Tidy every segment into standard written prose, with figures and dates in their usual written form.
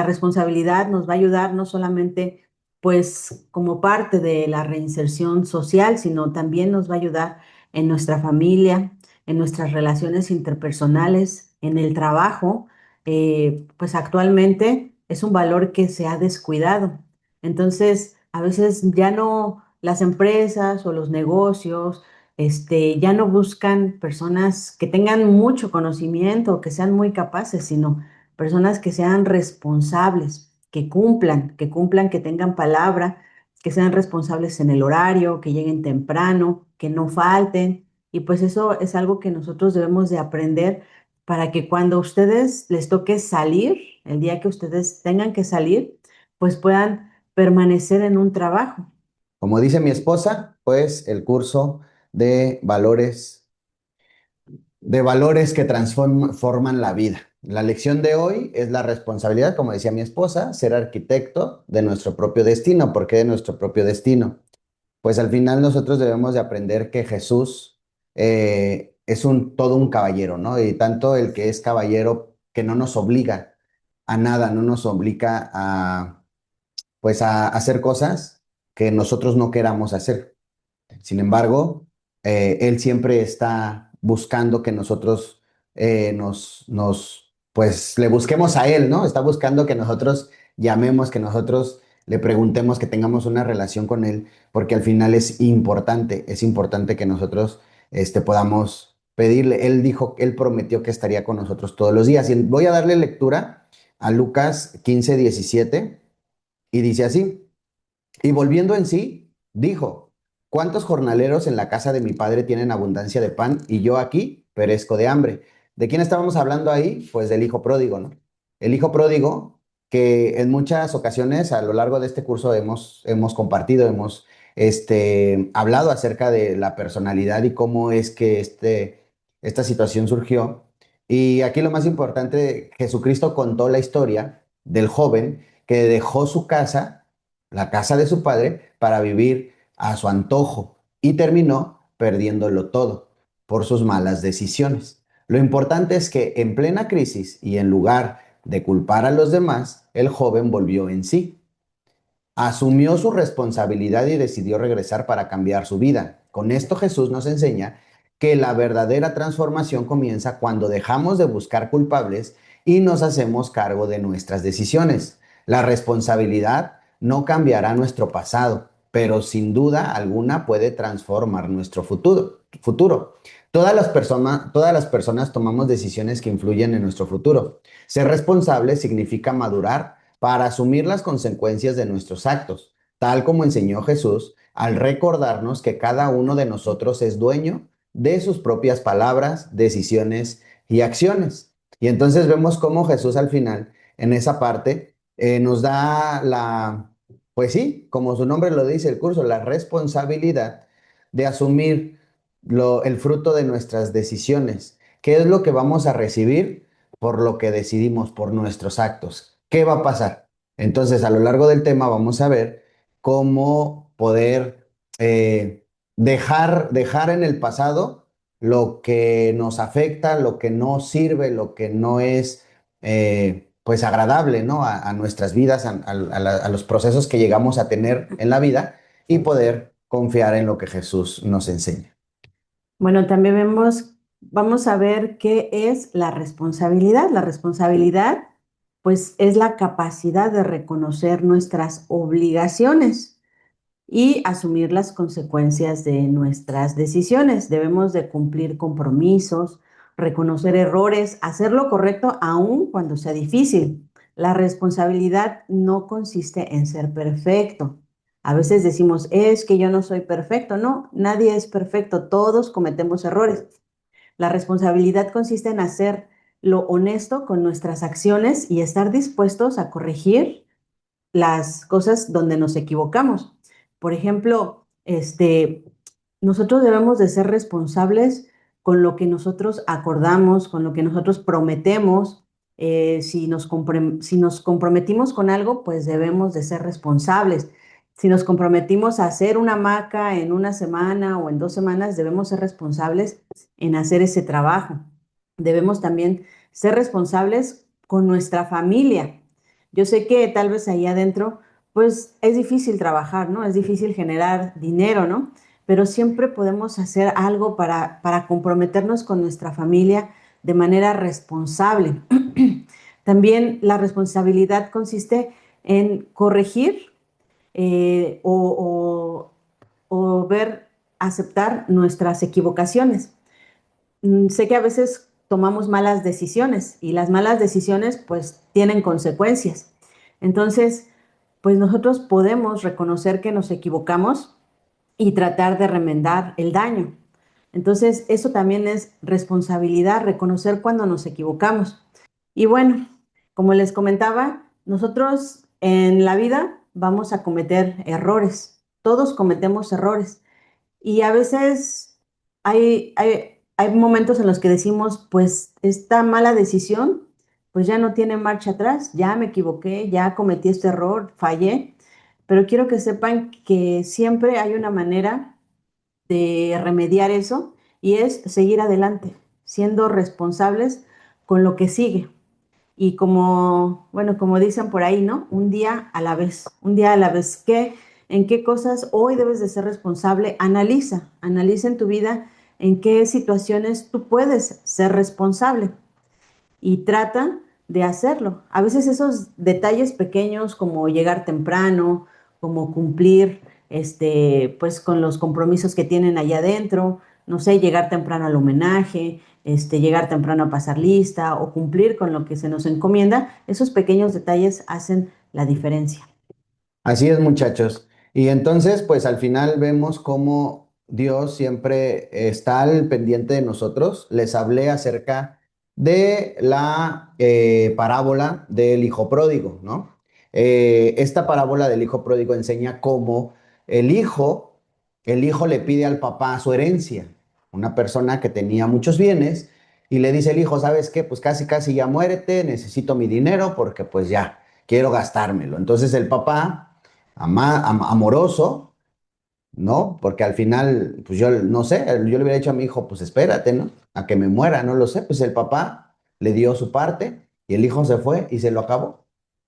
responsabilidad nos va a ayudar no solamente pues como parte de la reinserción social, sino también nos va a ayudar en nuestra familia, en nuestras relaciones interpersonales, en el trabajo. Pues actualmente es un valor que se ha descuidado. Entonces, a veces ya no las empresas o los negocios, ya no buscan personas que tengan mucho conocimiento, que sean muy capaces, sino personas que sean responsables, que cumplan, que tengan palabra, que sean responsables en el horario, que lleguen temprano, que no falten. Y pues eso es algo que nosotros debemos de aprender para que cuando a ustedes les toque salir, el día que ustedes tengan que salir, pues puedan permanecer en un trabajo. Como dice mi esposa, pues el curso de valores, de valores que transforman la vida. La lección de hoy es la responsabilidad, como decía mi esposa, ser arquitecto de nuestro propio destino. ¿Por qué de nuestro propio destino? Pues al final nosotros debemos de aprender que Jesús es todo un caballero, ¿no? Y tanto el que es caballero que no nos obliga a nada, no nos obliga pues a hacer cosas que nosotros no queramos hacer. Sin embargo, él siempre está buscando que nosotros pues le busquemos a él, ¿no? Está buscando que nosotros llamemos, que nosotros le preguntemos, que tengamos una relación con él, porque al final es importante que nosotros podamos pedirle. Él dijo, él prometió que estaría con nosotros todos los días. Y voy a darle lectura a Lucas 15:17 y dice así. Y volviendo en sí, dijo, ¿cuántos jornaleros en la casa de mi padre tienen abundancia de pan y yo aquí perezco de hambre? ¿De quién estábamos hablando ahí? Pues del hijo pródigo, ¿no? El hijo pródigo que en muchas ocasiones a lo largo de este curso hemos compartido, hemos hablado acerca de la personalidad y cómo es que esta situación surgió. Y aquí lo más importante, Jesucristo contó la historia del joven que dejó su casa, la casa de su padre, para vivir a su antojo y terminó perdiéndolo todo por sus malas decisiones. Lo importante es que en plena crisis y en lugar de culpar a los demás, el joven volvió en sí. Asumió su responsabilidad y decidió regresar para cambiar su vida. Con esto Jesús nos enseña que la verdadera transformación comienza cuando dejamos de buscar culpables y nos hacemos cargo de nuestras decisiones. La responsabilidad no cambiará nuestro pasado, pero sin duda alguna puede transformar nuestro futuro. Todas las personas tomamos decisiones que influyen en nuestro futuro. Ser responsable significa madurar para asumir las consecuencias de nuestros actos, tal como enseñó Jesús al recordarnos que cada uno de nosotros es dueño de sus propias palabras, decisiones y acciones. Y entonces vemos cómo Jesús al final, en esa parte, nos da pues sí, como su nombre lo dice el curso, la responsabilidad de asumir el fruto de nuestras decisiones. ¿Qué es lo que vamos a recibir por lo que decidimos, por nuestros actos? ¿Qué va a pasar? Entonces, a lo largo del tema vamos a ver cómo poder dejar en el pasado lo que nos afecta, lo que no sirve, lo que no es pues agradable, ¿no? A nuestras vidas, a los procesos que llegamos a tener en la vida y poder confiar en lo que Jesús nos enseña. Bueno, también vamos a ver qué es la responsabilidad. La responsabilidad, pues, es la capacidad de reconocer nuestras obligaciones y asumir las consecuencias de nuestras decisiones. Debemos de cumplir compromisos, reconocer errores, hacer lo correcto aun cuando sea difícil. La responsabilidad no consiste en ser perfecto. A veces decimos, es que yo no soy perfecto. No, nadie es perfecto, todos cometemos errores. La responsabilidad consiste en hacer lo honesto con nuestras acciones y estar dispuestos a corregir las cosas donde nos equivocamos. Por ejemplo, nosotros debemos de ser responsables con lo que nosotros acordamos, con lo que nosotros prometemos. Si nos comprometimos con algo, pues debemos de ser responsables. Si nos comprometimos a hacer una hamaca en una semana o en 2 semanas, debemos ser responsables en hacer ese trabajo. Debemos también ser responsables con nuestra familia. Yo sé que tal vez ahí adentro, pues es difícil trabajar, ¿no? Es difícil generar dinero, ¿no? Pero siempre podemos hacer algo para comprometernos con nuestra familia de manera responsable. También la responsabilidad consiste en corregir o ver, aceptar nuestras equivocaciones. Sé que a veces tomamos malas decisiones y las malas decisiones pues tienen consecuencias. Entonces, pues nosotros podemos reconocer que nos equivocamos y tratar de remendar el daño. Entonces, eso también es responsabilidad, reconocer cuando nos equivocamos. Y bueno, como les comentaba, nosotros en la vida vamos a cometer errores. Todos cometemos errores. Y a veces hay momentos en los que decimos, pues esta mala decisión, pues ya no tiene marcha atrás, ya me equivoqué, ya cometí este error, fallé, pero quiero que sepan que siempre hay una manera de remediar eso y es seguir adelante, siendo responsables con lo que sigue. Y como, bueno, como dicen por ahí, ¿no? Un día a la vez, un día a la vez. ¿En qué cosas hoy debes de ser responsable? Analiza en tu vida en qué situaciones tú puedes ser responsable y trata de hacerlo. A veces esos detalles pequeños como llegar temprano, como cumplir pues con los compromisos que tienen allá adentro, no sé, llegar temprano al homenaje, llegar temprano a pasar lista o cumplir con lo que se nos encomienda, esos pequeños detalles hacen la diferencia. Así es, muchachos. Y entonces, pues al final vemos cómo Dios siempre está al pendiente de nosotros. Les hablé acerca de la parábola del hijo pródigo, ¿no? Esta parábola del hijo pródigo enseña cómo el hijo, el hijo le pide al papá su herencia. Una persona que tenía muchos bienes y le dice el hijo, ¿sabes qué? Pues casi, casi ya muérete, necesito mi dinero porque pues ya quiero gastármelo. Entonces el papá amoroso, ¿no? Porque al final, pues yo no sé, yo le hubiera dicho a mi hijo, pues espérate, ¿no? A que me muera, no lo sé. Pues el papá le dio su parte y el hijo se fue y se lo acabó.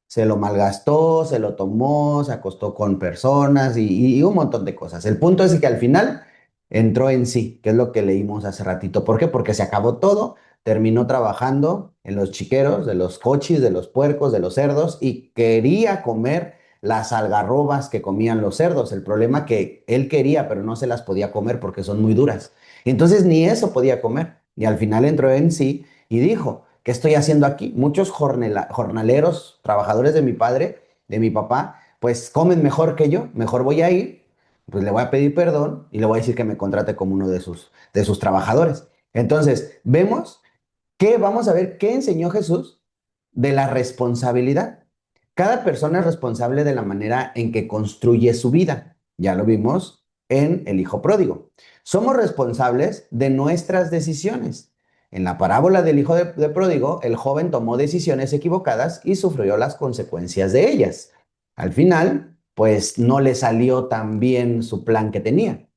Se lo malgastó, se lo tomó, se acostó con personas y un montón de cosas. El punto es que al final entró en sí, que es lo que leímos hace ratito. ¿Por qué? Porque se acabó todo, terminó trabajando en los chiqueros, de los cochis, de los puercos, de los cerdos y quería comer las algarrobas que comían los cerdos. El problema que él quería, pero no se las podía comer porque son muy duras. Y entonces ni eso podía comer. Y al final entró en sí y dijo, ¿qué estoy haciendo aquí? Muchos jornaleros, trabajadores de mi padre, de mi papá, pues comen mejor que yo. Mejor voy a ir, pues le voy a pedir perdón y le voy a decir que me contrate como uno de sus trabajadores. Entonces, vemos que vamos a ver qué enseñó Jesús de la responsabilidad. Cada persona es responsable de la manera en que construye su vida. Ya lo vimos en el Hijo Pródigo. Somos responsables de nuestras decisiones. En la parábola del Hijo de Pródigo, el joven tomó decisiones equivocadas y sufrió las consecuencias de ellas. Al final, pues no le salió tan bien su plan que tenía.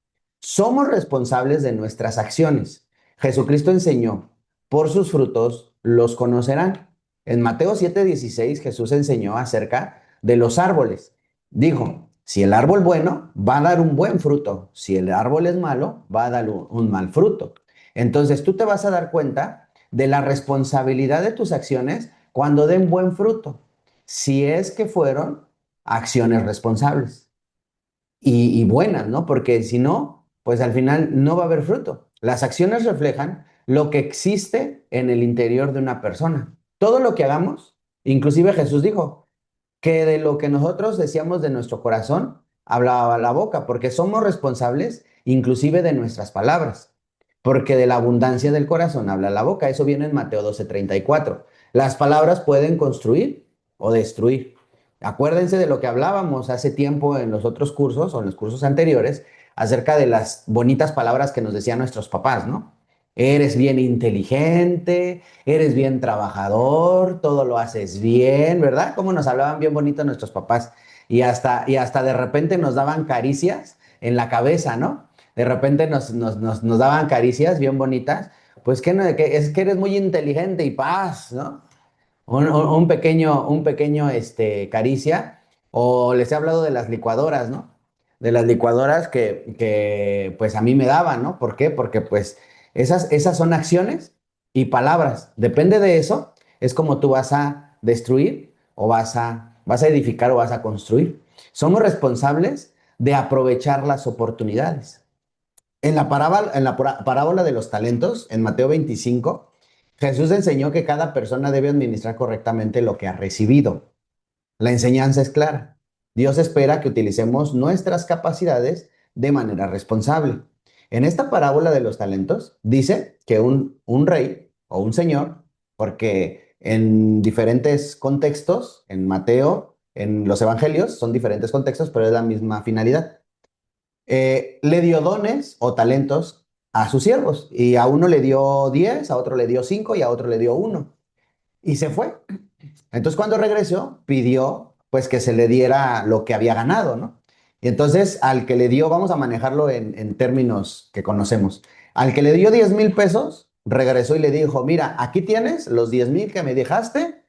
Somos responsables de nuestras acciones. Jesucristo enseñó, por sus frutos los conocerán. En Mateo 7:16 Jesús enseñó acerca de los árboles. Dijo, si el árbol bueno va a dar un buen fruto, si el árbol es malo va a dar un mal fruto. Entonces tú te vas a dar cuenta de la responsabilidad de tus acciones cuando den buen fruto, si es que fueron acciones responsables y buenas, ¿no? Porque si no, pues al final no va a haber fruto. Las acciones reflejan lo que existe en el interior de una persona. Todo lo que hagamos, inclusive Jesús dijo que de lo que nosotros decíamos de nuestro corazón, hablaba la boca, porque somos responsables inclusive de nuestras palabras, porque de la abundancia del corazón habla la boca. Eso viene en Mateo 12:34. Las palabras pueden construir o destruir. Acuérdense de lo que hablábamos hace tiempo en los otros cursos o en los cursos anteriores acerca de las bonitas palabras que nos decían nuestros papás, ¿no? Eres bien inteligente, eres bien trabajador, todo lo haces bien, ¿verdad? Cómo nos hablaban bien bonito nuestros papás y hasta de repente nos daban caricias en la cabeza, ¿no? De repente nos daban caricias bien bonitas, pues que, no, que es que eres muy inteligente y paz, ¿no? un pequeño caricia, o les he hablado de las licuadoras, ¿no? De las licuadoras pues a mí me daban, ¿no? ¿Por qué? Porque pues esas son acciones y palabras. Depende de eso, es como tú vas a destruir o vas a edificar o vas a construir. Somos responsables de aprovechar las oportunidades. En la parábola de los talentos, en Mateo 25, Jesús enseñó que cada persona debe administrar correctamente lo que ha recibido. La enseñanza es clara. Dios espera que utilicemos nuestras capacidades de manera responsable. En esta parábola de los talentos, dice que un rey o un señor, porque en diferentes contextos, en Mateo, en los evangelios, son diferentes contextos, pero es la misma finalidad, le dio dones o talentos a sus siervos. Y a uno le dio 10, a otro le dio 5 y a otro le dio uno. Y se fue. Entonces cuando regresó, pidió pues que se le diera lo que había ganado, ¿no? Y entonces al que le dio, vamos a manejarlo en términos que conocemos, al que le dio 10,000 pesos, regresó y le dijo, mira, aquí tienes los 10,000 que me dejaste,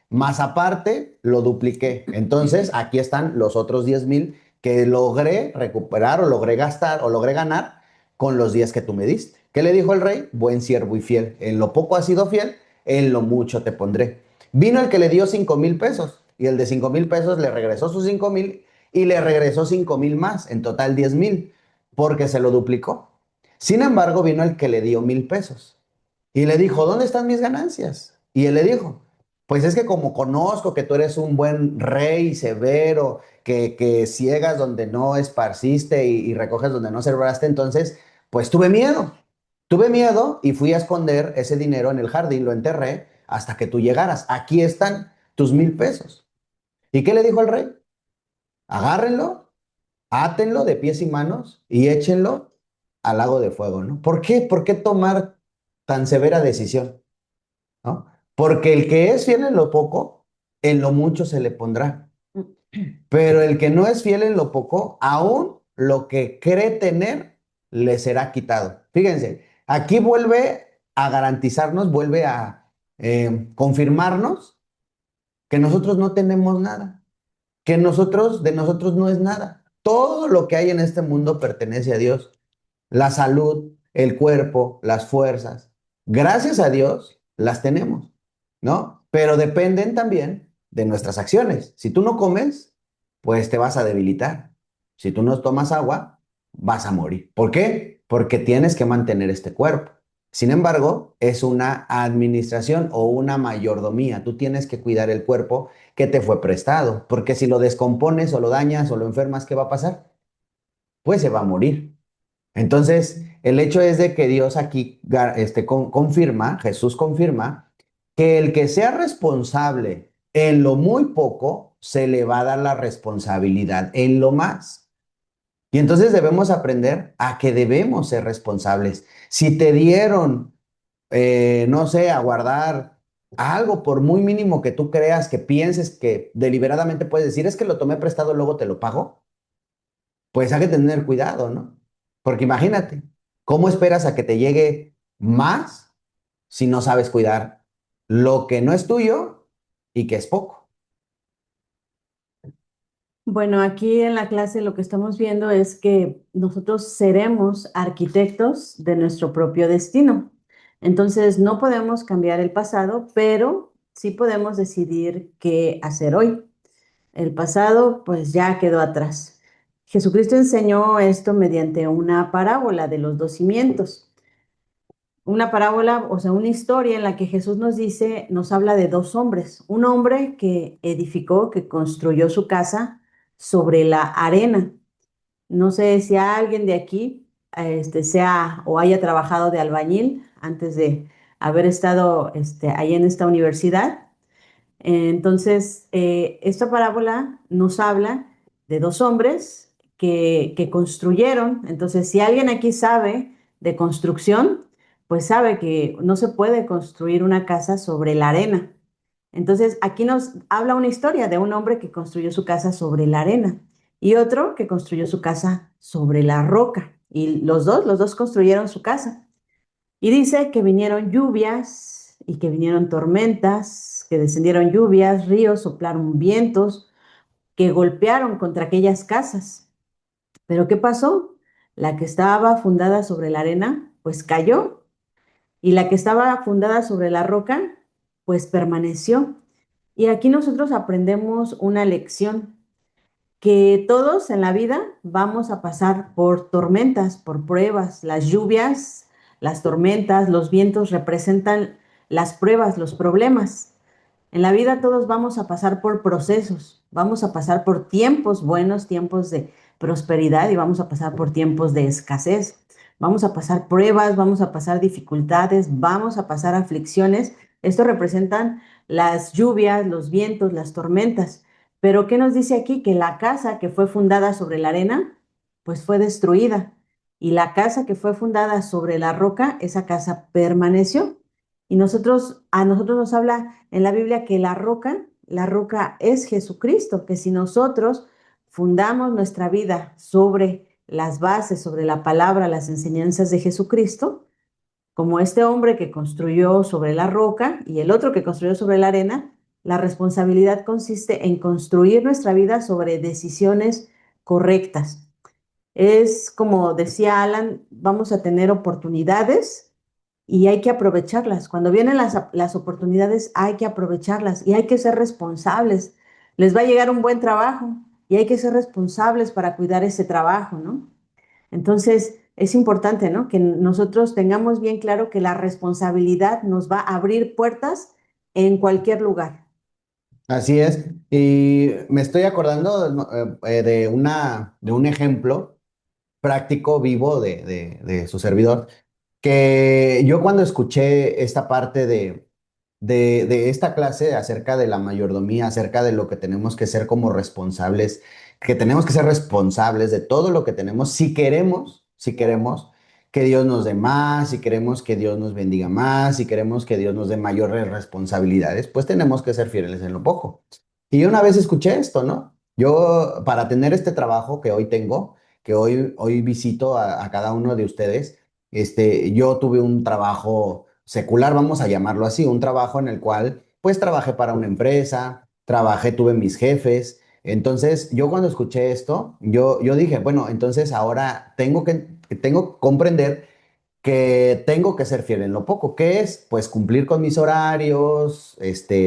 más aparte lo dupliqué. Entonces, aquí están los otros 10,000 que logré recuperar o logré gastar o logré ganar con los días que tú me diste. ¿Qué le dijo el rey? Buen siervo y fiel. En lo poco has sido fiel, en lo mucho te pondré. Vino el que le dio 5,000 pesos y el de 5,000 pesos le regresó sus 5,000 y le regresó 5,000 más, en total 10,000, porque se lo duplicó. Sin embargo, vino el que le dio 1,000 pesos y le dijo, ¿dónde están mis ganancias? Y él le dijo, pues es que como conozco que tú eres un buen rey severo, que ciegas donde no esparciste y recoges donde no sembraste, entonces, pues tuve miedo. Tuve miedo y fui a esconder ese dinero en el jardín, lo enterré hasta que tú llegaras. Aquí están tus 1,000 pesos. ¿Y qué le dijo el rey? Agárrenlo, átenlo de pies y manos y échenlo al lago de fuego, ¿no? ¿Por qué? ¿Por qué tomar tan severa decisión? ¿No? Porque el que es fiel en lo poco, en lo mucho se le pondrá. Pero el que no es fiel en lo poco, aún lo que cree tener, le será quitado. Fíjense, aquí vuelve a garantizarnos, vuelve a confirmarnos que nosotros no tenemos nada, que de nosotros no es nada. Todo lo que hay en este mundo pertenece a Dios. La salud, el cuerpo, las fuerzas. Gracias a Dios las tenemos, ¿no? Pero dependen también de nuestras acciones. Si tú no comes, pues te vas a debilitar. Si tú no tomas agua, vas a morir. ¿Por qué? Porque tienes que mantener este cuerpo. Sin embargo, es una administración o una mayordomía. Tú tienes que cuidar el cuerpo que te fue prestado, porque si lo descompones o lo dañas o lo enfermas, ¿qué va a pasar? Pues se va a morir. Entonces, el hecho es de que Dios aquí confirma, Jesús confirma, que el que sea responsable en lo muy poco, se le va a dar la responsabilidad en lo más. Y entonces debemos aprender a que debemos ser responsables. Si te dieron, no sé, a guardar algo por muy mínimo que tú creas, que pienses que deliberadamente puedes decir, es que lo tomé prestado, luego te lo pago, pues hay que tener cuidado, ¿no? Porque imagínate, ¿cómo esperas a que te llegue más si no sabes cuidar lo que no es tuyo y que es poco? Bueno, aquí en la clase lo que estamos viendo es que nosotros seremos arquitectos de nuestro propio destino. Entonces, no podemos cambiar el pasado, pero sí podemos decidir qué hacer hoy. El pasado, pues ya quedó atrás. Jesucristo enseñó esto mediante una parábola de los dos cimientos. Una parábola, o sea, una historia en la que Jesús nos dice, nos habla de dos hombres. Un hombre que edificó, que construyó su casa sobre la arena. No sé si alguien de aquí sea o haya trabajado de albañil antes de haber estado ahí en esta universidad. Entonces, esta parábola nos habla de dos hombres que construyeron. Entonces, si alguien aquí sabe de construcción, pues sabe que no se puede construir una casa sobre la arena. Entonces, aquí nos habla una historia de un hombre que construyó su casa sobre la arena y otro que construyó su casa sobre la roca. Y los dos construyeron su casa. Y dice que vinieron lluvias y que vinieron tormentas, que descendieron lluvias, ríos, soplaron vientos, que golpearon contra aquellas casas. Pero ¿qué pasó? La que estaba fundada sobre la arena, pues cayó, y la que estaba fundada sobre la roca, pues permaneció. Y aquí nosotros aprendemos una lección, que todos en la vida vamos a pasar por tormentas, por pruebas. Las lluvias, las tormentas, los vientos representan las pruebas, los problemas. En la vida todos vamos a pasar por procesos, vamos a pasar por tiempos buenos, tiempos de prosperidad y vamos a pasar por tiempos de escasez. Vamos a pasar pruebas, vamos a pasar dificultades, vamos a pasar aflicciones. Esto representan las lluvias, los vientos, las tormentas. Pero ¿qué nos dice aquí? Que la casa que fue fundada sobre la arena, pues fue destruida. Y la casa que fue fundada sobre la roca, esa casa permaneció. Y a nosotros nos habla en la Biblia que la roca es Jesucristo, que si nosotros fundamos nuestra vida sobre las bases, sobre la palabra, las enseñanzas de Jesucristo, como este hombre que construyó sobre la roca y el otro que construyó sobre la arena, la responsabilidad consiste en construir nuestra vida sobre decisiones correctas. Es como decía Alan, vamos a tener oportunidades y hay que aprovecharlas. Cuando vienen las oportunidades, hay que aprovecharlas y hay que ser responsables. Les va a llegar un buen trabajo y hay que ser responsables para cuidar ese trabajo, ¿no? Entonces, es importante, ¿no? Que nosotros tengamos bien claro que la responsabilidad nos va a abrir puertas en cualquier lugar. Así es. Y me estoy acordando no, de un ejemplo práctico, vivo de su servidor, que yo cuando escuché esta parte de esta clase acerca de la mayordomía, acerca de lo que tenemos que ser como responsables, que tenemos que ser responsables de todo lo que tenemos, si queremos que Dios nos dé más, si queremos que Dios nos bendiga más, si queremos que Dios nos dé mayores responsabilidades, pues tenemos que ser fieles en lo poco. Y yo una vez escuché esto, ¿no? Yo, para tener este trabajo que hoy tengo, que hoy visito a cada uno de ustedes, yo tuve un trabajo secular, vamos a llamarlo así, un trabajo en el cual pues trabajé para una empresa, tuve mis jefes. Entonces, yo cuando escuché esto, yo dije, bueno, entonces ahora tengo que comprender que tengo que ser fiel en lo poco, que es pues cumplir con mis horarios,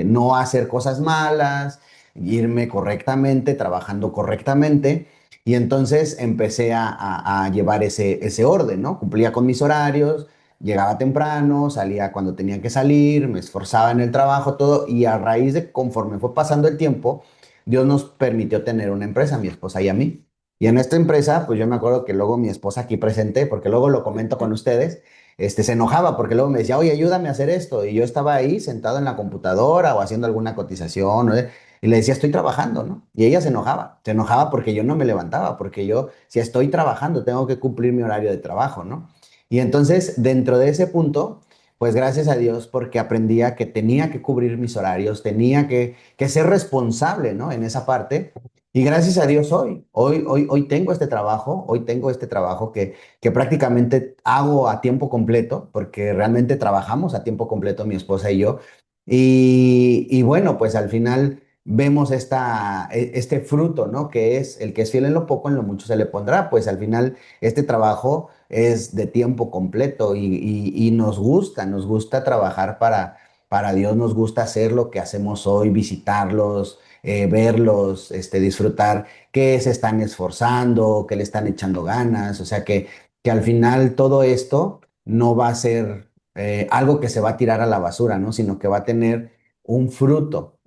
no hacer cosas malas, irme correctamente, trabajando correctamente. Y entonces empecé a llevar ese orden, ¿no? Cumplía con mis horarios, llegaba temprano, salía cuando tenía que salir, me esforzaba en el trabajo, todo. Y a raíz de conforme fue pasando el tiempo, Dios nos permitió tener una empresa, mi esposa y a mí. Y en esta empresa, pues yo me acuerdo que luego mi esposa aquí presente, porque luego lo comento con ustedes, se enojaba porque luego me decía, oye, ayúdame a hacer esto. Y yo estaba ahí sentado en la computadora o haciendo alguna cotización, ¿no? Y le decía, estoy trabajando, ¿no? Y ella se enojaba porque yo no me levantaba, porque yo, si estoy trabajando, tengo que cumplir mi horario de trabajo, ¿no? Y entonces, dentro de ese punto, pues gracias a Dios, porque aprendía que tenía que cubrir mis horarios, tenía que ser responsable, ¿no? En esa parte. Y gracias a Dios hoy tengo este trabajo que prácticamente hago a tiempo completo, porque realmente trabajamos a tiempo completo mi esposa y yo. Y bueno, pues al final vemos este fruto, ¿no? Que es el que es fiel en lo poco, en lo mucho se le pondrá. Pues al final este trabajo es de tiempo completo y nos gusta trabajar para Dios, nos gusta hacer lo que hacemos hoy, visitarlos, verlos, disfrutar que se están esforzando, que le están echando ganas, o sea que al final todo esto no va a ser algo que se va a tirar a la basura, ¿no? Sino que va a tener un fruto,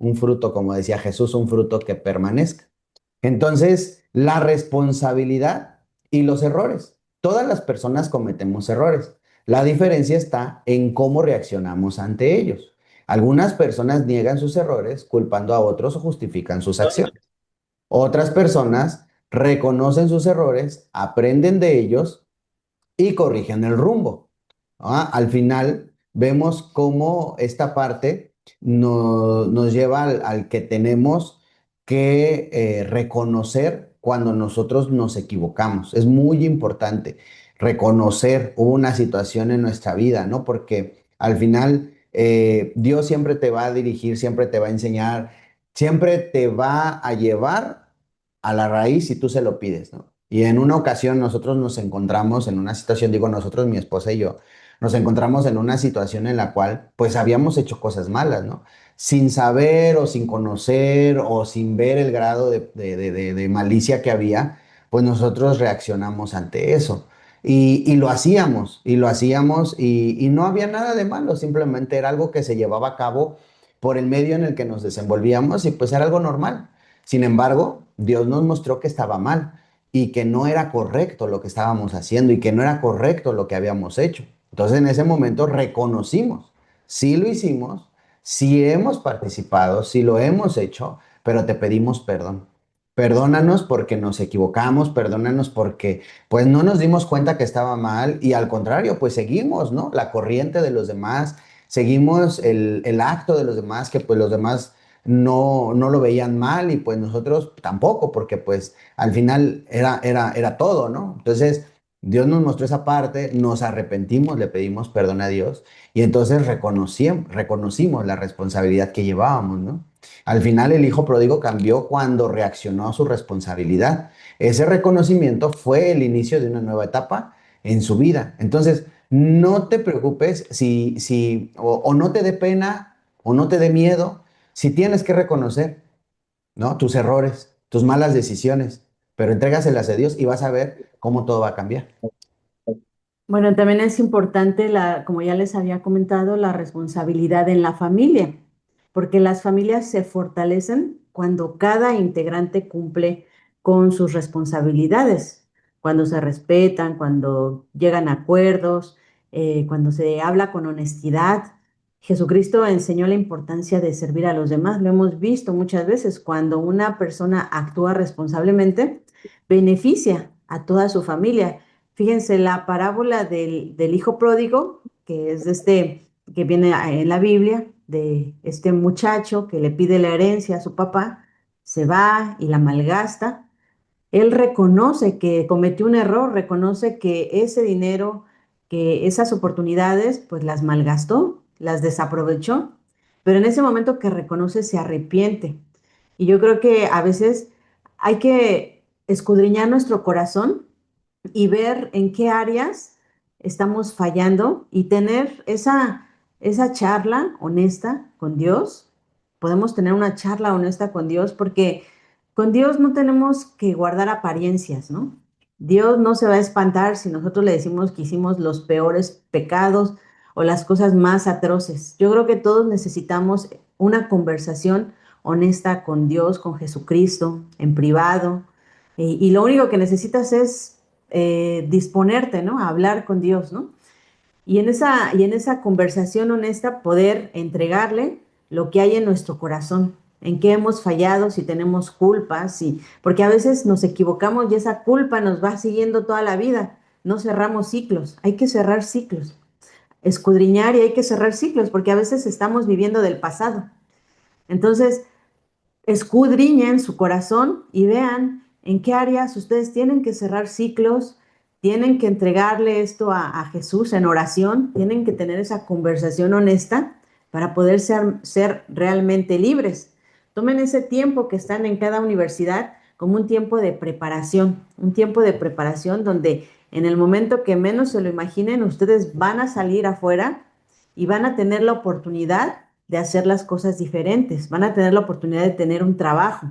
como decía Jesús, un fruto que permanezca. Entonces, la responsabilidad y los errores. Todas las personas cometemos errores. La diferencia está en cómo reaccionamos ante ellos. Algunas personas niegan sus errores culpando a otros o justifican sus acciones. Otras personas reconocen sus errores, aprenden de ellos y corrigen el rumbo. Al final vemos cómo esta parte nos lleva al que tenemos que reconocer cuando nosotros nos equivocamos. Es muy importante reconocer una situación en nuestra vida, ¿no? Porque al final Dios siempre te va a dirigir, siempre te va a enseñar, siempre te va a llevar a la raíz si tú se lo pides, ¿no? Y en una ocasión nosotros nos encontramos en una situación, digo nosotros, mi esposa y yo, nos encontramos en una situación en la cual pues habíamos hecho cosas malas, ¿no? Sin saber o sin conocer o sin ver el grado de malicia que había, pues nosotros reaccionamos ante eso. Y lo hacíamos y no había nada de malo, simplemente era algo que se llevaba a cabo por el medio en el que nos desenvolvíamos y pues era algo normal. Sin embargo, Dios nos mostró que estaba mal y que no era correcto lo que estábamos haciendo y que no era correcto lo que habíamos hecho. Entonces en ese momento reconocimos, sí lo hicimos, sí hemos participado, sí lo hemos hecho, pero te pedimos perdón. Perdónanos porque nos equivocamos, perdónanos porque pues no nos dimos cuenta que estaba mal y al contrario, pues seguimos, ¿no? La corriente de los demás, seguimos el acto de los demás, que pues los demás no lo veían mal y pues nosotros tampoco, porque pues al final era todo, ¿no? Entonces Dios nos mostró esa parte, nos arrepentimos, le pedimos perdón a Dios y entonces reconocimos la responsabilidad que llevábamos, ¿no? Al final el hijo pródigo cambió cuando reaccionó a su responsabilidad. Ese reconocimiento fue el inicio de una nueva etapa en su vida. Entonces, no te preocupes o no te dé pena o no te dé miedo si tienes que reconocer, ¿no? Tus errores, tus malas decisiones, pero entrégaselas a Dios y vas a ver cómo todo va a cambiar. Bueno, también es importante como ya les había comentado, la responsabilidad en la familia, porque las familias se fortalecen cuando cada integrante cumple con sus responsabilidades, cuando se respetan, cuando llegan a acuerdos, cuando se habla con honestidad. Jesucristo enseñó la importancia de servir a los demás. Lo hemos visto muchas veces. Cuando una persona actúa responsablemente, beneficia a toda su familia. Fíjense, la parábola del hijo pródigo, que es que viene en la Biblia, de este muchacho que le pide la herencia a su papá, se va y la malgasta. Él reconoce que cometió un error, reconoce que ese dinero, que esas oportunidades, pues las malgastó, las desaprovechó, pero en ese momento que reconoce se arrepiente. Y yo creo que a veces hay que escudriñar nuestro corazón y ver en qué áreas estamos fallando y tener esa charla honesta con Dios. Podemos tener una charla honesta con Dios porque con Dios no tenemos que guardar apariencias, ¿no? Dios no se va a espantar si nosotros le decimos que hicimos los peores pecados o las cosas más atroces. Yo creo que todos necesitamos una conversación honesta con Dios, con Jesucristo, en privado. Y lo único que necesitas es disponerte, ¿no? A hablar con Dios, ¿no? Y en esa conversación honesta poder entregarle lo que hay en nuestro corazón, en qué hemos fallado, si tenemos culpas, porque a veces nos equivocamos y esa culpa nos va siguiendo toda la vida. No cerramos ciclos, hay que cerrar ciclos, escudriñar y hay que cerrar ciclos, porque a veces estamos viviendo del pasado. Entonces, escudriñen su corazón y vean en qué áreas ustedes tienen que cerrar ciclos, tienen que entregarle esto a Jesús en oración, tienen que tener esa conversación honesta para poder ser realmente libres. Tomen ese tiempo que están en cada universidad como un tiempo de preparación donde en el momento que menos se lo imaginen, ustedes van a salir afuera y van a tener la oportunidad de hacer las cosas diferentes, van a tener la oportunidad de tener un trabajo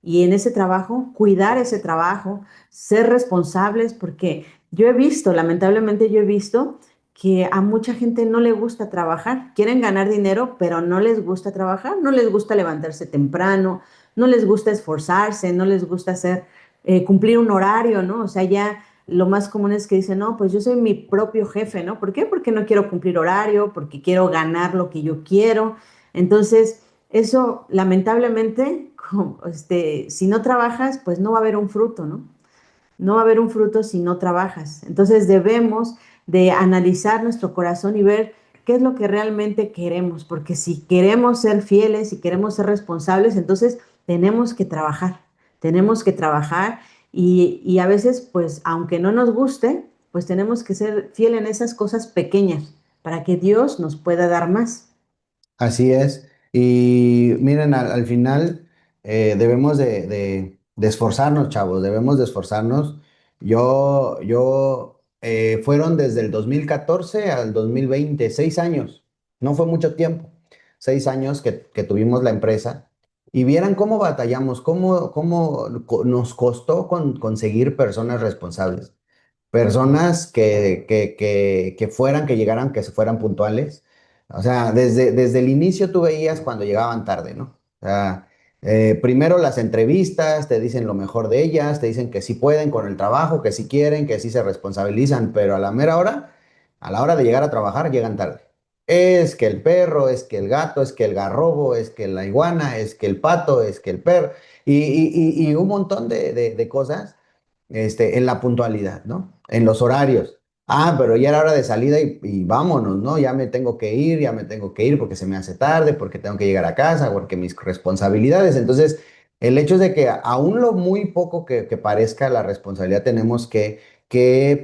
y en ese trabajo, cuidar ese trabajo, ser responsables, porque yo he visto, lamentablemente yo he visto que a mucha gente no le gusta trabajar, quieren ganar dinero, pero no les gusta trabajar, no les gusta levantarse temprano, no les gusta esforzarse, no les gusta cumplir un horario, ¿no? O sea, ya lo más común es que dicen, no, pues yo soy mi propio jefe, ¿no? ¿Por qué? Porque no quiero cumplir horario, porque quiero ganar lo que yo quiero. Entonces, eso lamentablemente, si no trabajas, pues no va a haber un fruto, ¿no? No va a haber un fruto si no trabajas. Entonces debemos de analizar nuestro corazón y ver qué es lo que realmente queremos, porque si queremos ser fieles, si queremos ser responsables, entonces tenemos que trabajar y a veces, pues, aunque no nos guste, pues tenemos que ser fiel en esas cosas pequeñas para que Dios nos pueda dar más. Así es. Y miren, al final debemos de esforzarnos, chavos, debemos de esforzarnos. Fueron desde el 2014 al 2020, 6 años. No fue mucho tiempo. 6 años que tuvimos la empresa. Y vieran cómo batallamos, cómo nos costó conseguir personas responsables. Personas que fueran, que llegaran, que se fueran puntuales. O sea, desde el inicio tú veías cuando llegaban tarde, ¿no? O sea, primero las entrevistas, te dicen lo mejor de ellas, te dicen que sí pueden con el trabajo, que sí quieren, que sí se responsabilizan, pero a la mera hora, a la hora de llegar a trabajar, llegan tarde. Es que el perro, es que el gato, es que el garrobo, es que la iguana, es que el pato, es que el perro, y un montón de cosas en la puntualidad, ¿no? En los horarios. Ah, pero ya era hora de salida y vámonos, ¿no? Ya me tengo que ir, ya me tengo que ir porque se me hace tarde, porque tengo que llegar a casa, porque mis responsabilidades. Entonces, el hecho es de que aún lo muy poco que parezca la responsabilidad tenemos que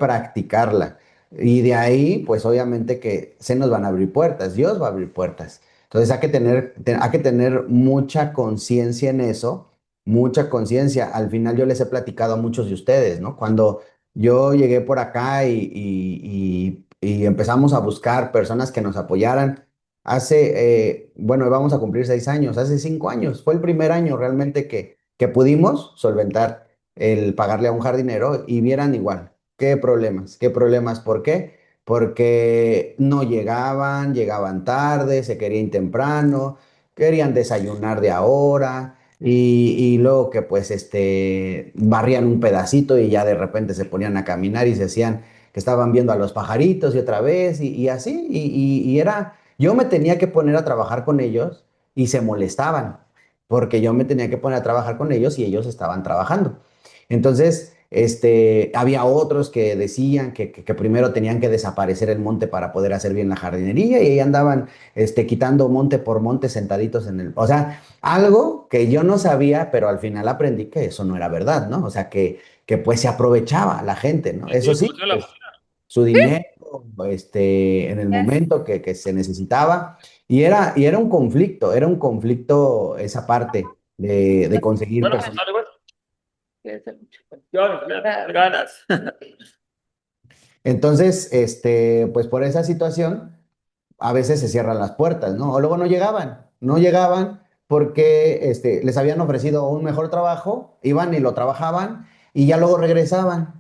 practicarla. Y de ahí, pues obviamente que se nos van a abrir puertas, Dios va a abrir puertas. Entonces hay que tener mucha conciencia en eso, mucha conciencia. Al final yo les he platicado a muchos de ustedes, ¿no? Cuando yo llegué por acá y empezamos a buscar personas que nos apoyaran. Bueno, vamos a cumplir 6 años, hace 5 años, fue el primer año realmente que pudimos solventar el pagarle a un jardinero y vieran igual, qué problemas, ¿por qué? Porque no llegaban, llegaban tarde, se querían temprano, querían desayunar de ahora. Y luego que pues barrían un pedacito y ya de repente se ponían a caminar y se hacían que estaban viendo a los pajaritos y otra vez y así. Y era, yo me tenía que poner a trabajar con ellos y se molestaban porque yo me tenía que poner a trabajar con ellos y ellos estaban trabajando. Entonces, había otros que decían que primero tenían que desaparecer el monte para poder hacer bien la jardinería y ahí andaban quitando monte por monte sentaditos en el... O sea, algo que yo no sabía, pero al final aprendí que eso no era verdad, ¿no? O sea, que pues se aprovechaba la gente, ¿no? Eso sí, pues, su dinero, en el momento que se necesitaba. Y era era un conflicto esa parte de conseguir Bueno, personas. sale, pues. Ganas. Entonces, pues por esa situación, a veces se cierran las puertas, ¿no? O luego no llegaban porque les habían ofrecido un mejor trabajo, iban y lo trabajaban y ya luego regresaban.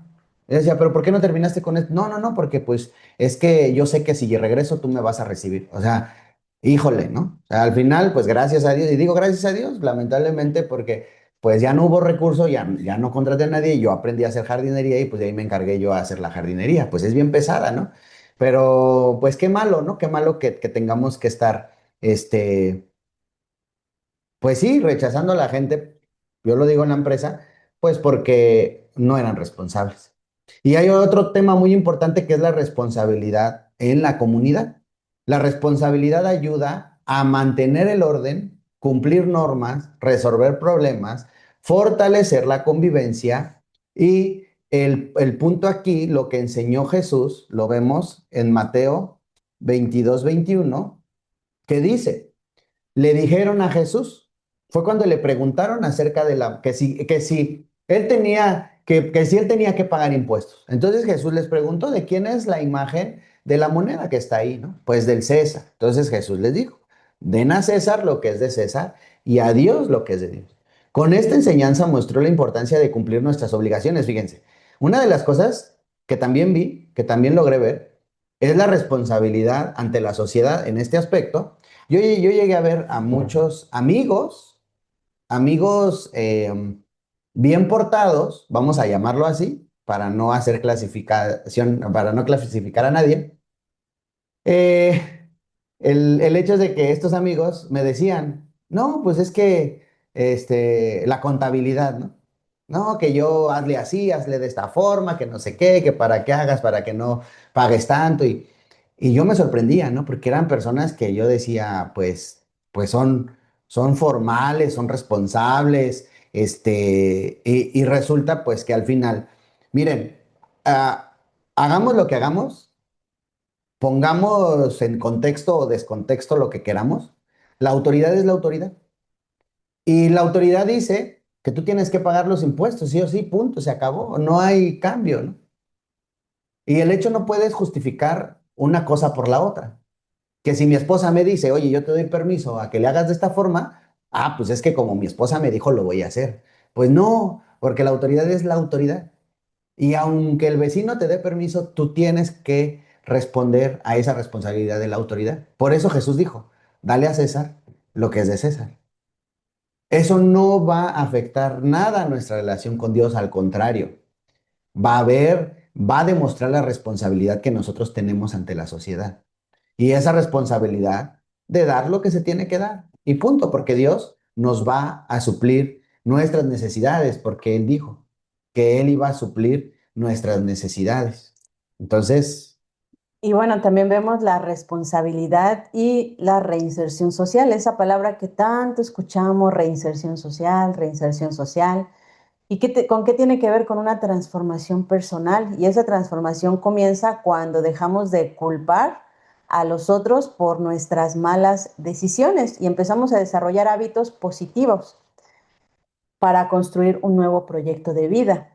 Y decía, pero ¿por qué no terminaste con esto? No, no, no, porque pues es que yo sé que si regreso tú me vas a recibir. O sea, híjole, ¿no? O sea, al final, pues gracias a Dios, y digo gracias a Dios, lamentablemente, porque pues ya no hubo recurso, ya no contraté a nadie, yo aprendí a hacer jardinería y pues de ahí me encargué yo a hacer la jardinería. Pues es bien pesada, ¿no? Pero pues qué malo, ¿no? Qué malo que tengamos que estar, este, pues sí, rechazando a la gente, yo lo digo en la empresa, pues porque no eran responsables. Y hay otro tema muy importante que es la responsabilidad en la comunidad. La responsabilidad ayuda a mantener el orden, cumplir normas, resolver problemas, fortalecer la convivencia y el punto aquí, lo que enseñó Jesús, lo vemos en Mateo 22-21, que dice, le dijeron a Jesús, fue cuando le preguntaron acerca de que si él que si él tenía que pagar impuestos. Entonces Jesús les preguntó de quién es la imagen de la moneda que está ahí, ¿no? Pues del César. Entonces Jesús les dijo, den a César lo que es de César y a Dios lo que es de Dios. Con esta enseñanza mostró la importancia de cumplir nuestras obligaciones. Fíjense, una de las cosas que también vi, que también logré ver, es la responsabilidad ante la sociedad en este aspecto. Yo llegué a ver a muchos amigos bien portados, vamos a llamarlo así, para no hacer clasificación, para no clasificar a nadie. Eh, el hecho es de que estos amigos me decían, no, pues es que la contabilidad, ¿no? No, que yo hazle así, hazle de esta forma, que no sé qué, que para qué hagas, para que no pagues tanto. Y yo me sorprendía, ¿no? Porque eran personas que yo decía, pues son formales, son responsables, y resulta pues que al final, miren, ah, hagamos lo que hagamos, pongamos en contexto o descontexto lo que queramos. La autoridad es la autoridad. Y la autoridad dice que tú tienes que pagar los impuestos, sí o sí, punto, se acabó, no hay cambio, ¿no? Y el hecho no puedes justificar una cosa por la otra. Que si mi esposa me dice, oye, yo te doy permiso a que le hagas de esta forma, ah, pues es que como mi esposa me dijo, lo voy a hacer. Pues no, porque la autoridad es la autoridad. Y aunque el vecino te dé permiso, tú tienes que responder a esa responsabilidad de la autoridad. Por eso Jesús dijo, dale a César lo que es de César. Eso no va a afectar nada a nuestra relación con Dios, al contrario, va a demostrar la responsabilidad que nosotros tenemos ante la sociedad. Y esa responsabilidad de dar lo que se tiene que dar. Y punto, porque Dios nos va a suplir nuestras necesidades, porque Él dijo que Él iba a suplir nuestras necesidades. Entonces, Y bueno, también vemos la responsabilidad y la reinserción social, esa palabra que tanto escuchamos, reinserción social, reinserción social. ¿Y con qué tiene que ver? Con una transformación personal. Y esa transformación comienza cuando dejamos de culpar a los otros por nuestras malas decisiones y empezamos a desarrollar hábitos positivos para construir un nuevo proyecto de vida.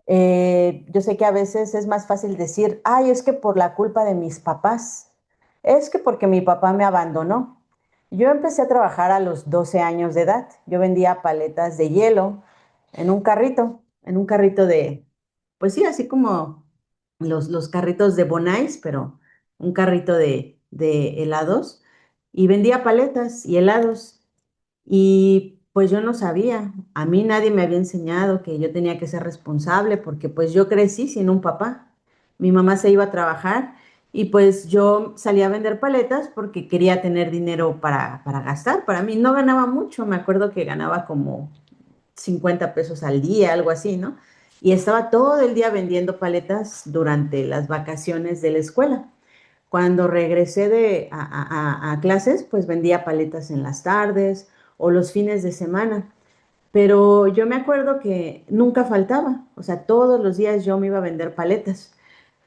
Yo sé que a veces es más fácil decir, ay, es que por la culpa de mis papás, es que porque mi papá me abandonó. Yo empecé a trabajar a los 12 años de edad. Yo vendía paletas de hielo en un carrito de, pues sí, así como los carritos de Bonais, pero un carrito de helados. Y vendía paletas y helados. Y pues yo no sabía, a mí nadie me había enseñado que yo tenía que ser responsable porque pues yo crecí sin un papá. Mi mamá se iba a trabajar y pues yo salía a vender paletas porque quería tener dinero para gastar. Para mí no ganaba mucho, me acuerdo que ganaba como 50 pesos al día, algo así, ¿no? Y estaba todo el día vendiendo paletas durante las vacaciones de la escuela. Cuando regresé a clases, pues vendía paletas en las tardes o los fines de semana. Pero yo me acuerdo que nunca faltaba, o sea, todos los días yo me iba a vender paletas.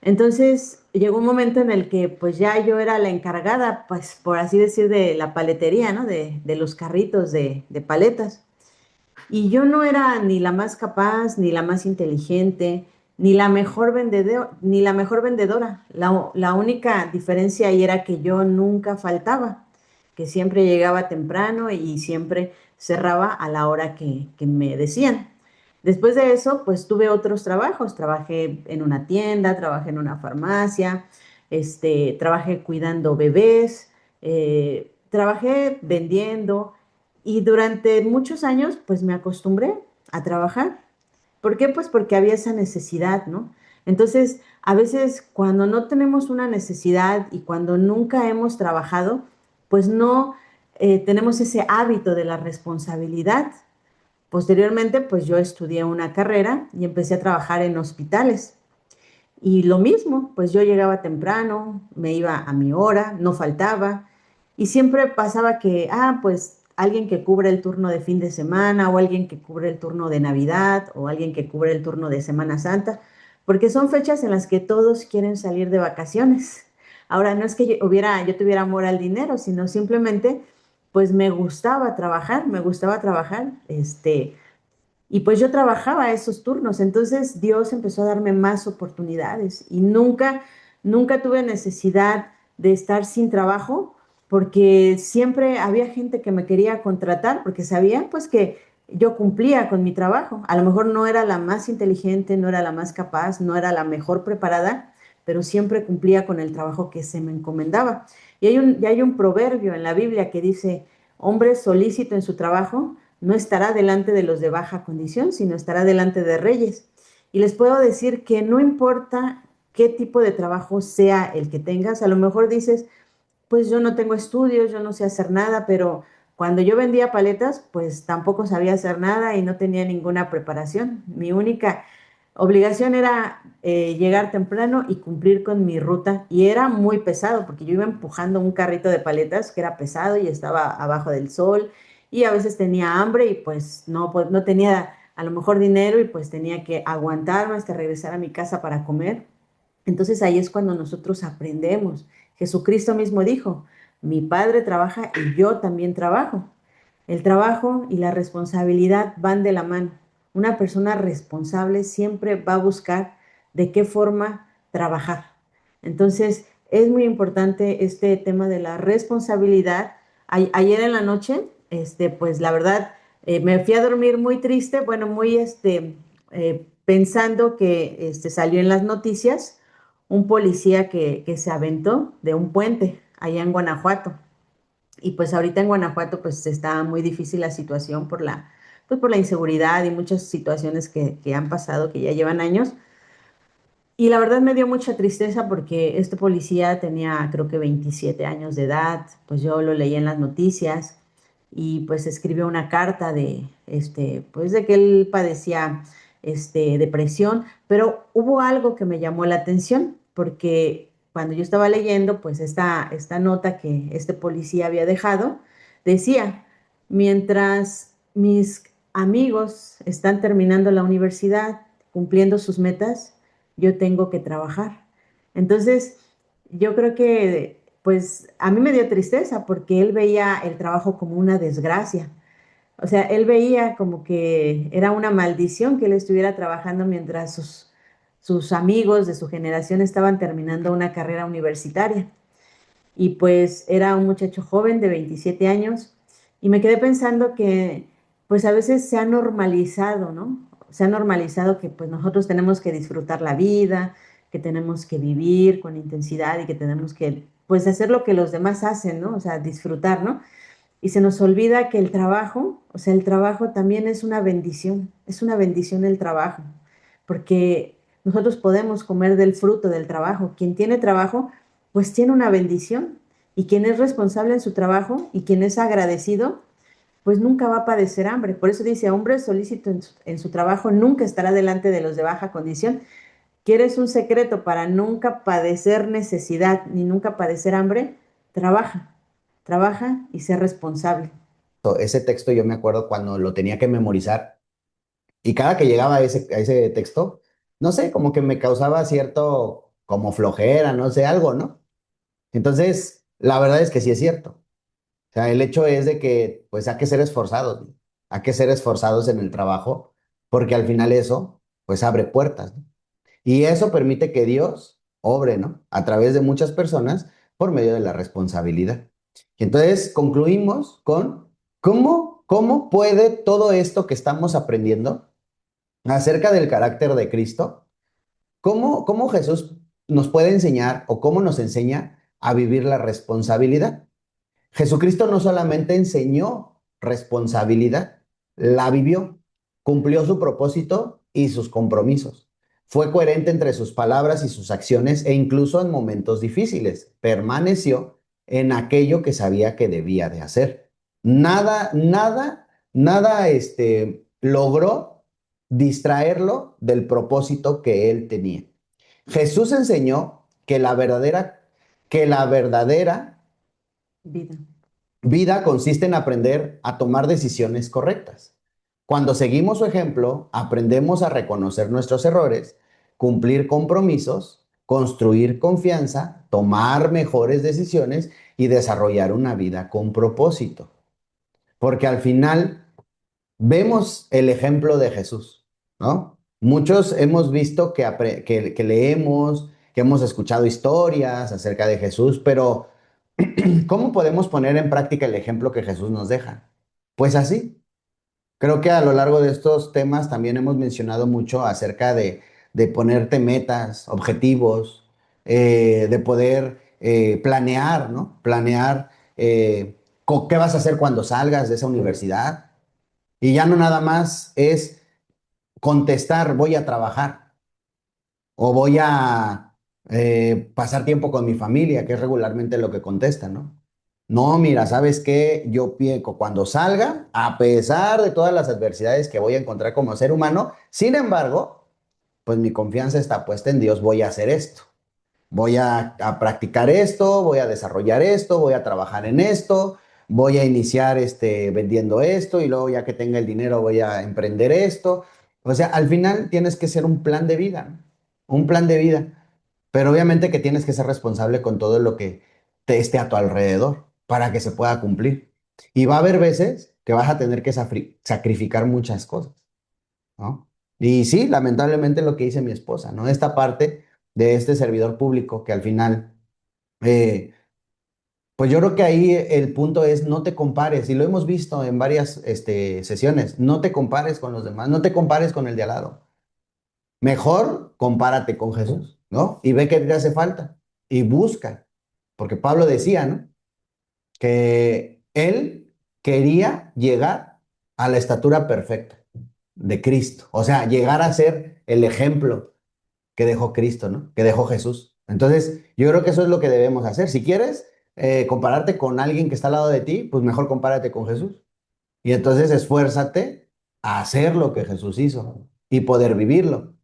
Entonces llegó un momento en el que pues ya yo era la encargada, pues por así decir, de la paletería, ¿no? De los carritos de paletas. Y yo no era ni la más capaz, ni la más inteligente, ni la mejor ni la mejor vendedora. La única diferencia ahí era que yo nunca faltaba, que siempre llegaba temprano y siempre cerraba a la hora que me decían. Después de eso, pues tuve otros trabajos. Trabajé en una tienda, trabajé en una farmacia, trabajé cuidando bebés, trabajé vendiendo. Y durante muchos años, pues me acostumbré a trabajar. ¿Por qué? Pues porque había esa necesidad, ¿no? Entonces, a veces cuando no tenemos una necesidad y cuando nunca hemos trabajado, pues no tenemos ese hábito de la responsabilidad. Posteriormente, pues yo estudié una carrera y empecé a trabajar en hospitales. Y lo mismo, pues yo llegaba temprano, me iba a mi hora, no faltaba, y siempre pasaba que, pues alguien que cubre el turno de fin de semana, o alguien que cubre el turno de Navidad, o alguien que cubre el turno de Semana Santa, porque son fechas en las que todos quieren salir de vacaciones. Ahora, no es que yo tuviera amor al dinero, sino simplemente, pues me gustaba trabajar, y pues yo trabajaba esos turnos, entonces Dios empezó a darme más oportunidades y nunca tuve necesidad de estar sin trabajo porque siempre había gente que me quería contratar porque sabían pues que yo cumplía con mi trabajo. A lo mejor no era la más inteligente, no era la más capaz, no era la mejor preparada, pero siempre cumplía con el trabajo que se me encomendaba. Y hay un proverbio en la Biblia que dice, hombre solícito en su trabajo no estará delante de los de baja condición, sino estará delante de reyes. Y les puedo decir que no importa qué tipo de trabajo sea el que tengas, a lo mejor dices, pues yo no tengo estudios, yo no sé hacer nada, pero cuando yo vendía paletas, pues tampoco sabía hacer nada y no tenía ninguna preparación. Mi única obligación era llegar temprano y cumplir con mi ruta. Y era muy pesado porque yo iba empujando un carrito de paletas que era pesado y estaba abajo del sol y a veces tenía hambre y pues no tenía a lo mejor dinero y pues tenía que aguantarme hasta regresar a mi casa para comer. Entonces ahí es cuando nosotros aprendemos. Jesucristo mismo dijo, mi padre trabaja y yo también trabajo. El trabajo y la responsabilidad van de la mano. Una persona responsable siempre va a buscar de qué forma trabajar. Entonces, es muy importante este tema de la responsabilidad. Ayer en la noche, pues la verdad, me fui a dormir muy triste, bueno, muy pensando que salió en las noticias un policía que se aventó de un puente allá en Guanajuato. Y pues ahorita en Guanajuato pues está muy difícil la situación pues por la inseguridad y muchas situaciones que han pasado, que ya llevan años. Y la verdad me dio mucha tristeza porque este policía tenía creo que 27 años de edad, pues yo lo leí en las noticias y pues escribió una carta pues de que él padecía depresión, pero hubo algo que me llamó la atención porque cuando yo estaba leyendo pues esta nota que este policía había dejado, decía, mientras mis amigos están terminando la universidad, cumpliendo sus metas, yo tengo que trabajar. Entonces, yo creo que, pues, a mí me dio tristeza porque él veía el trabajo como una desgracia. O sea, él veía como que era una maldición que él estuviera trabajando mientras sus amigos de su generación estaban terminando una carrera universitaria y pues era un muchacho joven de 27 años y me quedé pensando que pues a veces se ha normalizado, ¿no? Se ha normalizado que pues nosotros tenemos que disfrutar la vida, que tenemos que vivir con intensidad y que tenemos que pues hacer lo que los demás hacen, ¿no? O sea, disfrutar, ¿no? Y se nos olvida que el trabajo, o sea, el trabajo también es una bendición el trabajo, porque nosotros podemos comer del fruto del trabajo. Quien tiene trabajo, pues tiene una bendición. Y quien es responsable en su trabajo y quien es agradecido, pues nunca va a padecer hambre. Por eso dice, hombre solícito en su trabajo nunca estará delante de los de baja condición. ¿Quieres un secreto para nunca padecer necesidad ni nunca padecer hambre? Trabaja, trabaja y sé responsable. Ese texto yo me acuerdo cuando lo tenía que memorizar y cada que llegaba a ese texto, no sé, como que me causaba cierto, como flojera, no sé, algo, ¿no? Entonces, la verdad es que sí es cierto. O sea, el hecho es de que, pues, hay que ser esforzados, ¿no? Hay que ser esforzados en el trabajo, porque al final eso, pues, abre puertas, ¿no? Y eso permite que Dios obre, ¿no? A través de muchas personas por medio de la responsabilidad. Y entonces concluimos con cómo puede todo esto que estamos aprendiendo acerca del carácter de Cristo, cómo Jesús nos puede enseñar o cómo nos enseña a vivir la responsabilidad. Jesucristo no solamente enseñó responsabilidad, la vivió, cumplió su propósito y sus compromisos. Fue coherente entre sus palabras y sus acciones e incluso en momentos difíciles. Permaneció en aquello que sabía que debía de hacer. Nada, logró distraerlo del propósito que él tenía. Jesús enseñó que la verdadera Vida. vida consiste en aprender a tomar decisiones correctas. Cuando seguimos su ejemplo, aprendemos a reconocer nuestros errores, cumplir compromisos, construir confianza, tomar mejores decisiones y desarrollar una vida con propósito. Porque al final vemos el ejemplo de Jesús, ¿no? Muchos hemos visto que leemos, que hemos escuchado historias acerca de Jesús, pero ¿cómo podemos poner en práctica el ejemplo que Jesús nos deja? Pues así. Creo que a lo largo de estos temas también hemos mencionado mucho acerca de ponerte metas, objetivos, de poder planear, ¿no? Planear qué vas a hacer cuando salgas de esa universidad. Y ya no nada más es contestar, voy a trabajar o voy a pasar tiempo con mi familia, que es regularmente lo que contesta, ¿no? No, mira, ¿sabes qué? Yo pienso, cuando salga, a pesar de todas las adversidades que voy a encontrar como ser humano, sin embargo, pues mi confianza está puesta en Dios, voy a hacer esto. Voy a practicar esto, voy a desarrollar esto, voy a trabajar en esto, voy a iniciar vendiendo esto y luego ya que tenga el dinero voy a emprender esto. O sea, al final tienes que ser un plan de vida, ¿no? Un plan de vida. Pero obviamente que tienes que ser responsable con todo lo que te esté a tu alrededor. para que se pueda cumplir. Y va a haber veces que vas a tener que sacrificar muchas cosas, ¿no? Y sí, lamentablemente lo que dice mi esposa, ¿no? Esta parte de este servidor público que al final, eh, pues yo creo que ahí el punto es no te compares, y lo hemos visto en varias sesiones, no te compares con los demás, no te compares con el de al lado. Mejor compárate con Jesús, ¿no? Y ve qué te hace falta y busca, porque Pablo decía, ¿no? Que él quería llegar a la estatura perfecta de Cristo, o sea, llegar a ser el ejemplo que dejó Cristo, ¿no? Que dejó Jesús. Entonces, yo creo que eso es lo que debemos hacer. Si quieres compararte con alguien que está al lado de ti, pues mejor compárate con Jesús. Y entonces esfuérzate a hacer lo que Jesús hizo y poder vivirlo.